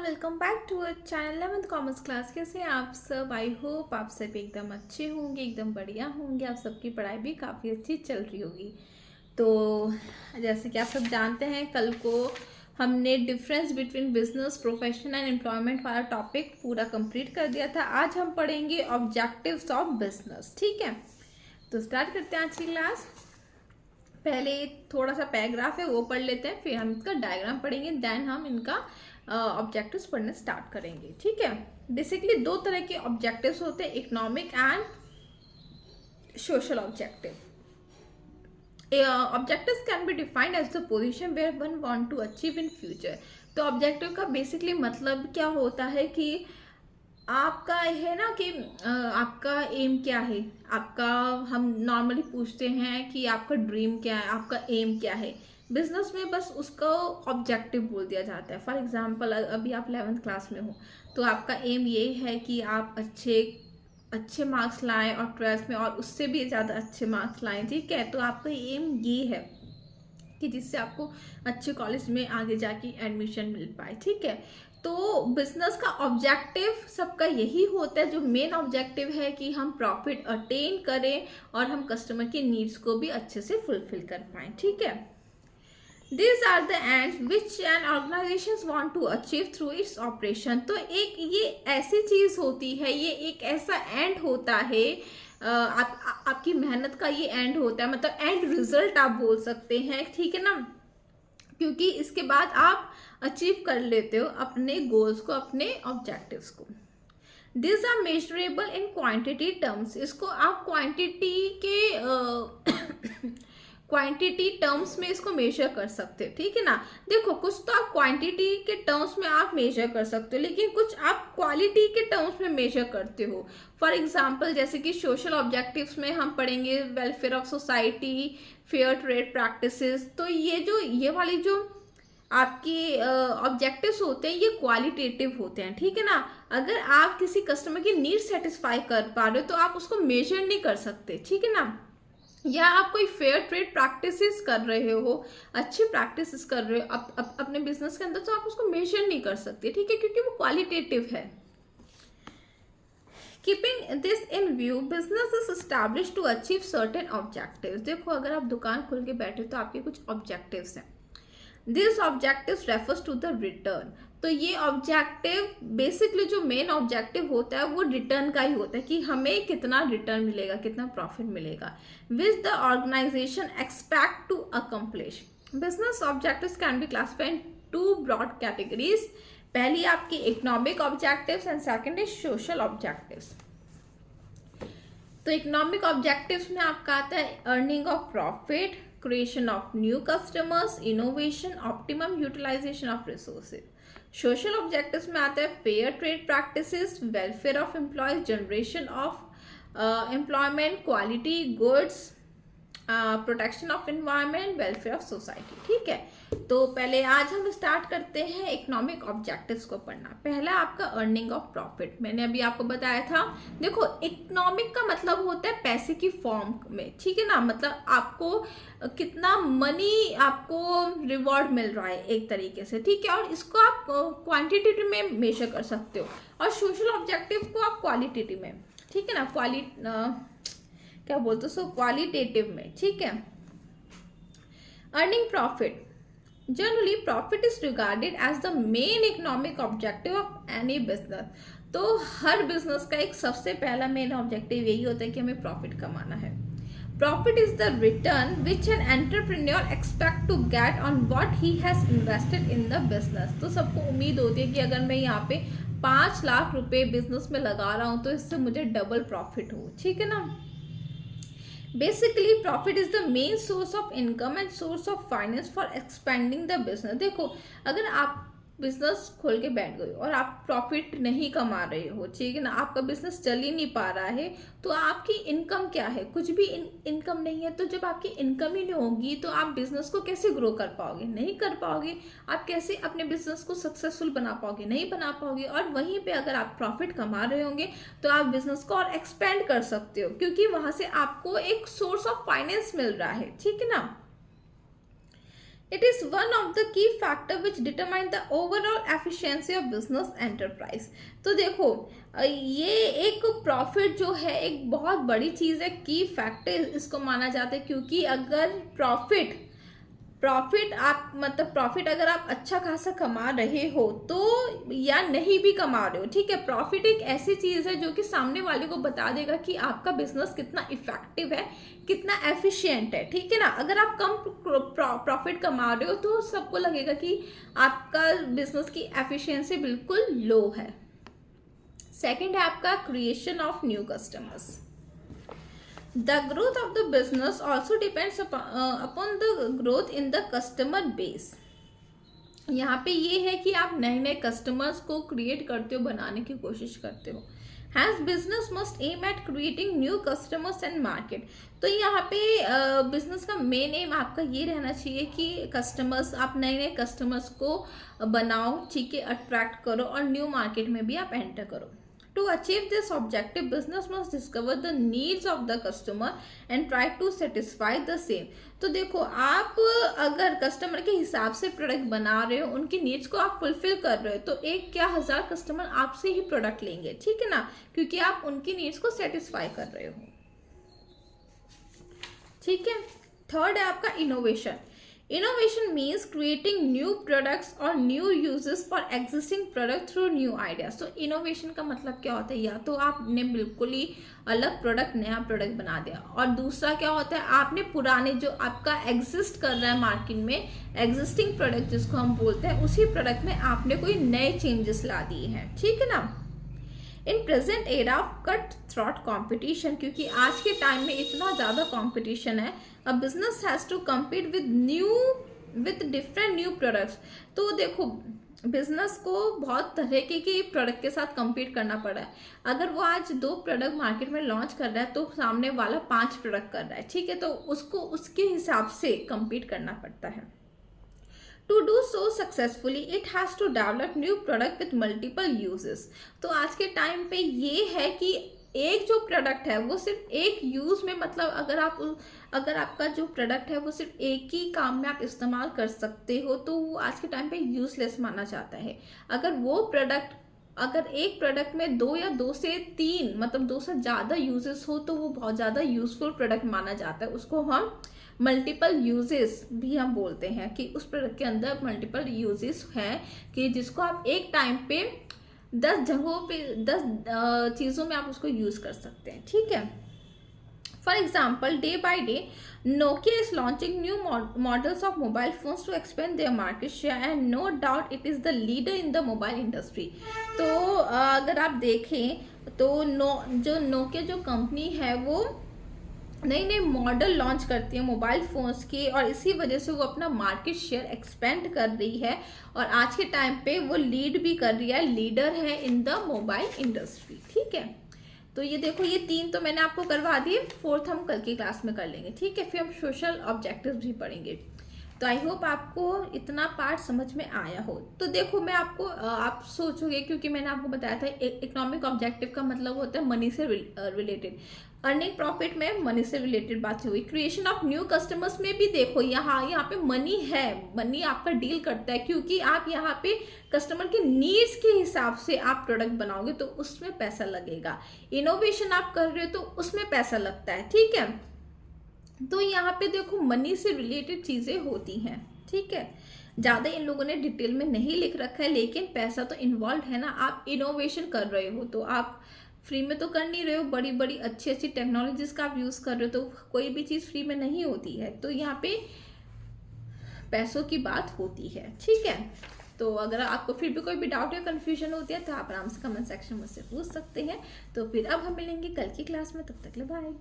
Welcome back to our channel 11th commerce class. कैसे हैं आप सब? आई होप आप सब एकदम अच्छे होंगे, एकदम बढ़िया होंगे। आप सबकी पढ़ाई भी काफ़ी अच्छी चल रही होगी। तो जैसे कि आप सब जानते हैं, कल को हमने difference between business, profession and employment वाला टॉपिक पूरा कंप्लीट कर दिया था। आज हम पढ़ेंगे ऑब्जेक्टिव्स ऑफ बिजनेस। ठीक है, तो स्टार्ट करते हैं आज की क्लास। पहले थोड़ा सा पैराग्राफ है वो पढ़ लेते हैं, फिर हम इसका डायग्राम पढ़ेंगे, देन हम इनका ऑब्जेक्टिव्स पढ़ना स्टार्ट करेंगे। ठीक है, बेसिकली दो तरह के ऑब्जेक्टिव्स होते हैं, economic and social objective. Objectives can be defined as the position where one want to achieve in future. तो ऑब्जेक्टिव का बेसिकली मतलब क्या होता है कि आपका है ना कि आपका एम क्या है। आपका हम नॉर्मली पूछते हैं कि आपका ड्रीम क्या है, आपका एम क्या है। बिजनेस में बस उसको ऑब्जेक्टिव बोल दिया जाता है। फॉर एग्जांपल, अभी आप 11th क्लास में हो तो आपका एम ये है कि आप अच्छे अच्छे मार्क्स लाएं और 12th में और उससे भी ज़्यादा अच्छे मार्क्स लाएं। ठीक है, तो आपका एम ये है कि जिससे आपको अच्छे कॉलेज में आगे जाके एडमिशन मिल पाए। ठीक है, तो बिजनेस का ऑब्जेक्टिव सबका यही होता है। जो मेन ऑब्जेक्टिव है कि हम प्रॉफिट अटेन करें और हम कस्टमर की नीड्स को भी अच्छे से फुलफिल कर पाए। ठीक है, These are the ends which an organization want to achieve through its operation। तो एक ये ऐसी चीज होती है, ये एक ऐसा एंड होता है, आपकी मेहनत का ये एंड होता है, मतलब एंड रिजल्ट आप बोल सकते हैं। ठीक है ना, क्योंकि इसके बाद आप अचीव कर लेते हो अपने गोल्स को, अपने ऑब्जेक्टिव्स को। This are measurable in quantity terms. इसको आप क्वांटिटी के क्वांटिटी टर्म्स में इसको मेजर कर सकते हो। ठीक है ना, देखो कुछ तो आप क्वांटिटी के टर्म्स में आप मेजर कर सकते हो, लेकिन कुछ आप क्वालिटी के टर्म्स में मेजर करते हो। फॉर एग्जांपल, जैसे कि सोशल ऑब्जेक्टिव्स में हम पढ़ेंगे welfare of society, fair trade practices. तो ये वाली जो आपकी ऑब्जेक्टिव्स होते हैं, ये क्वालिटेटिव होते हैं। ठीक है ना, अगर आप किसी कस्टमर की नीड सेटिस्फाई कर पा रहे हो तो आप उसको मेजर नहीं कर सकते। ठीक है ना, या आप कोई फेयर ट्रेड प्रैक्टिसेस कर रहे हो, अच्छी प्रैक्टिसेस कर रहे हो अपने बिजनेस के अंदर, तो आप उसको मेजर नहीं कर सकते। ठीक है, क्योंकि वो क्वालिटेटिव है। Keeping this in view, business is establish to achieve certain objectives. देखो, अगर आप दुकान खोल के बैठे तो आपके कुछ ऑब्जेक्टिव्स हैं। This objective refers to the return. तो ये ऑब्जेक्टिव बेसिकली जो मेन ऑब्जेक्टिव होता है वो रिटर्न का ही होता है कि हमें कितना रिटर्न मिलेगा, कितना प्रॉफिट मिलेगा, which the organisation expect to accomplish. Business objectives can be classified in two broad categories. पहली आपकी economic objectives and second is social objectives. तो इकोनॉमिक ऑब्जेक्टिव्स में आपका आता है earning of profit, creation of new customers, innovation, optimum utilization of resources। Social objectives में आता है fair trade practices, welfare of employees, generation of employment, quality goods, protection of environment, welfare of society. ठीक है, तो पहले आज हम start करते हैं इकोनॉमिक ऑब्जेक्टिव्स को पढ़ना। पहला आपका अर्निंग ऑफ प्रॉफिट, मैंने अभी आपको बताया था। देखो, इकोनॉमिक का मतलब होता है पैसे की फॉर्म में। ठीक है ना, मतलब आपको कितना मनी आपको रिवॉर्ड मिल रहा है एक तरीके से। ठीक है, और इसको आप क्वांटिटेटिव में मेजर कर सकते हो, और सोशल ऑब्जेक्टिव को आप क्वालिटेटिव में। ठीक है ना, क्या बोलते हो, सो क्वालिटेटिव में। ठीक है, earning profit, generally profit is regarded as the main economic objective of any business. तो हर बिजनेस का एक सबसे पहला मेन ऑब्जेक्टिव यही होता है कि हमें प्रॉफिट कमाना है। Profit is the return which an entrepreneur expect to get on what he has invested in the business. तो सबको उम्मीद होती है कि अगर मैं यहाँ पे 5 लाख रुपए बिजनेस में लगा रहा हूँ तो इससे मुझे डबल प्रॉफिट हो। ठीक है ना, basically profit is the main source of income and source of finance for expanding the business. देखो, अगर आप बिजनेस खोल के बैठ गए और आप प्रॉफिट नहीं कमा रहे हो, ठीक है ना, आपका बिजनेस चल ही नहीं पा रहा है, तो आपकी इनकम क्या है? कुछ भी इनकम नहीं है। तो जब आपकी इनकम ही नहीं होगी तो आप बिजनेस को कैसे ग्रो कर पाओगे? नहीं कर पाओगे। आप कैसे अपने बिजनेस को सक्सेसफुल बना पाओगे? नहीं बना पाओगे। और वहीं पे अगर आप प्रॉफिट कमा रहे होंगे तो आप बिजनेस को और एक्सपेंड कर सकते हो, क्योंकि वहां से आपको एक सोर्स ऑफ फाइनेंस मिल रहा है। ठीक है ना, it is one of the key factor which determine the overall efficiency of business enterprise. तो देखो ये एक प्रॉफिट जो है एक बहुत बड़ी चीज़ है, की फैक्टर इसको माना जाता है, क्योंकि अगर प्रॉफिट आप मतलब प्रॉफिट अगर आप अच्छा खासा कमा रहे हो तो, या नहीं भी कमा रहे हो, ठीक है, प्रॉफिट एक ऐसी चीज़ है जो कि सामने वाले को बता देगा कि आपका बिजनेस कितना इफेक्टिव है, कितना एफिशिएंट है, ठीक है ना। अगर आप कम प्रॉफिट कमा रहे हो तो सबको लगेगा कि आपका बिजनेस की एफिशिएंसी बिल्कुल लो है। सेकंड है आपका creation of new customers. The growth of the business also depends upon the growth in the customer base। यहाँ पे ये है कि आप नए नए कस्टमर्स को क्रिएट करते हो, बनाने की कोशिश करते हो। Hence business must aim at creating new customers and market। तो यहाँ पे बिजनेस का मेन एम आपका ये रहना चाहिए कि कस्टमर्स, आप नए नए कस्टमर्स को बनाओ, ठीक है, अट्रैक्ट करो और न्यू मार्केट में भी आप एंटर करो। To achieve this objective, business must discover the needs of the customer and try to satisfy the same। तो देखो आप अगर कस्टमर के हिसाब से प्रोडक्ट बना रहे हो, उनकी नीड्स को आप फुलफिल कर रहे हो, तो एक क्या 1000 कस्टमर आपसे ही प्रोडक्ट लेंगे, ठीक है ना, क्योंकि आप उनकी नीड्स को सेटिस्फाई कर रहे हो, ठीक है। थर्ड है आपका innovation. Innovation means creating new products or new uses for existing product through new ideas। तो innovation का मतलब क्या होता है, या तो आपने बिल्कुल ही अलग प्रोडक्ट, नया प्रोडक्ट बना दिया, और दूसरा क्या होता है आपने पुराने जो आपका एग्जिस्ट कर रहा है मार्केट में, एग्जिस्टिंग प्रोडक्ट जिसको हम बोलते हैं, उसी प्रोडक्ट में आपने कोई नए चेंजेस ला दिए हैं, ठीक है ना। In present era of cut throat competition, क्योंकि आज के टाइम में इतना ज़्यादा कॉम्पिटिशन है, a business has to compete with different new products. तो देखो बिजनेस को बहुत तरह के प्रोडक्ट के साथ कम्पीट करना पड़ा है। अगर वो आज 2 प्रोडक्ट मार्केट में लॉन्च कर रहा है तो सामने वाला 5 प्रोडक्ट कर रहा है, ठीक है, तो उसको उसके हिसाब से कम्पीट करना पड़ता है। To do so successfully, it has to develop new product with multiple uses। तो आज के टाइम पे ये है कि एक जो प्रोडक्ट है वो सिर्फ एक यूज में, मतलब अगर आपका जो प्रोडक्ट है वो सिर्फ एक ही काम में आप इस्तेमाल कर सकते हो तो वो आज के टाइम पे यूजलेस माना जाता है। अगर एक प्रोडक्ट में 2 या 2 से 3 मतलब 2 से ज़्यादा यूजेस हो तो वो बहुत ज़्यादा यूजफुल प्रोडक्ट माना जाता है। उसको हम मल्टीपल यूजेस भी हम बोलते हैं कि उस प्रोडक्ट के अंदर मल्टीपल यूजेस हैं, कि जिसको आप एक टाइम पे 10 जगहों पे 10 चीज़ों में आप उसको यूज़ कर सकते हैं, ठीक है। For example, day by day Nokia is launching new models of mobile phones to expand their market share and no doubt it is the leader in the mobile industry। तो अगर आप देखें तो जो Nokia जो कंपनी है वो नई नई मॉडल लॉन्च करती है मोबाइल फ़ोन्स की, और इसी वजह से वो अपना मार्केट शेयर एक्सपेंड कर रही है और आज के टाइम पे वो लीड भी कर रही है, लीडर है इन द मोबाइल इंडस्ट्री, ठीक है। तो ये देखो ये 3 तो मैंने आपको करवा दिए, 4th हम कल की क्लास में कर लेंगे, ठीक है। फिर हम सोशल ऑब्जेक्टिव्स भी पढ़ेंगे। तो आई होप आपको इतना पार्ट समझ में आया हो। तो देखो मैं आपको आप सोचोगे, क्योंकि मैंने आपको बताया था इकोनॉमिक ऑब्जेक्टिव का मतलब होता है मनी से रिलेटेड, अर्निंग प्रॉफिट में मनी से रिलेटेड बात हुई। क्रिएशन ऑफ न्यू कस्टमर्स में भी देखो यहाँ पे मनी है, मनी आपका डील करता है, क्योंकि आप यहाँ पे कस्टमर के नीड्स के हिसाब से आप प्रोडक्ट बनाओगे तो उसमें पैसा लगेगा। इनोवेशन आप कर रहे हो तो उसमें पैसा लगता है, ठीक है। तो यहाँ पे देखो मनी से रिलेटेड चीज़ें होती हैं, ठीक है। ज़्यादा इन लोगों ने डिटेल में नहीं लिख रखा है, लेकिन पैसा तो इन्वॉल्व है ना। आप इनोवेशन कर रहे हो तो आप फ्री में तो कर नहीं रहे हो, बड़ी बड़ी अच्छी अच्छी टेक्नोलॉजीज का आप यूज़ कर रहे हो, तो कोई भी चीज़ फ्री में नहीं होती है, तो यहाँ पे पैसों की बात होती है, ठीक है। तो अगर आपको फिर भी कोई भी डाउट या कन्फ्यूजन होती है तो आप आराम से कमेंट सेक्शन में मुझसे पूछ सकते हैं। तो फिर अब हम मिलेंगे कल की क्लास में, तब तक के लिए बाय।